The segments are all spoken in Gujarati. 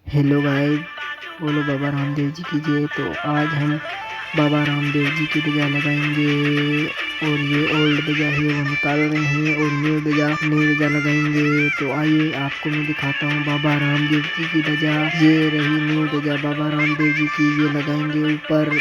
हेलो गाइस, बोलो बाबा रामदेव जी की जय। तो आज हम बाबा रामदेव जी की ध्वजा लगाएंगे और ये ओल्ड ध्वजा है वो निकाल रहे हैं और न्यू ध्वजा लगाएंगे। तो आइए आपको मैं दिखाता हूँ बाबा रामदेव जी की ध्वजा। ये रही न्यू ध्वजा बाबा रामदेव जी की, ये लगाएंगे ऊपर।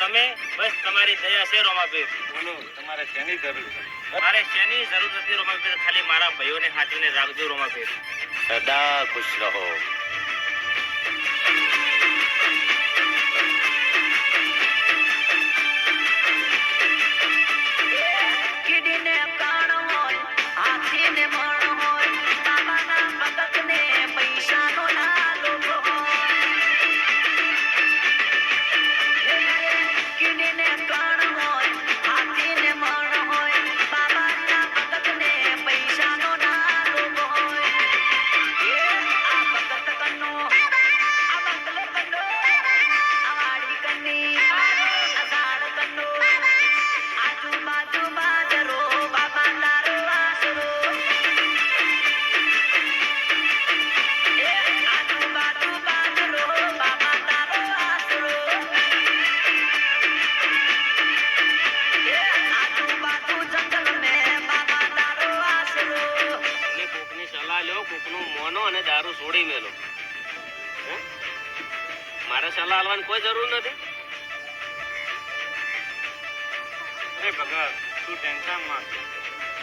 તમે બસ તમારી દયા છે રોમાપીર. બોલો તમારે શેની જરૂર છે? મારે શેની જરૂર નથી રોમાપીર, ખાલી મારા ભાઈઓને સાચવીને રાખજો રોમાપીર. સદા ખુશ રહો. મોનો અને દારૂ છોડી મેલો. મારે સલાહ આલવાની કોઈ જરૂર નથી. અરે ભગત તું ટેન્શન માં.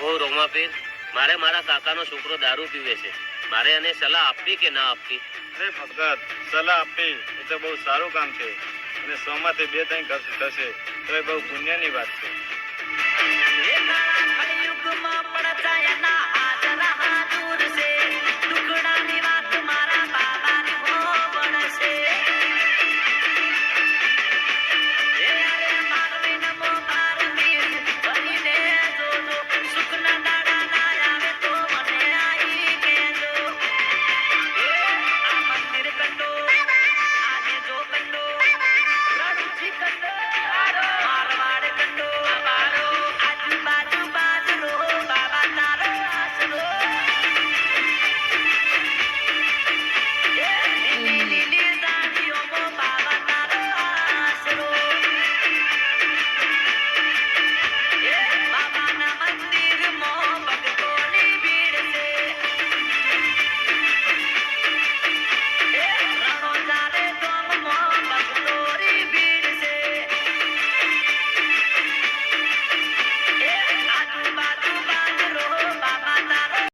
ઓ રોમાપીર, મારે મારા કાકાનો છોકરો દારૂ પીવે છે, મારે એને સલાહ આપવી કે ના આપવી? અરે ભગત, સલાહ આપવી એ તો બહુ સારું કામ છે અને 100 માંથી 2-3 થશે તો એ બહુ પુણ્યની વાત છે.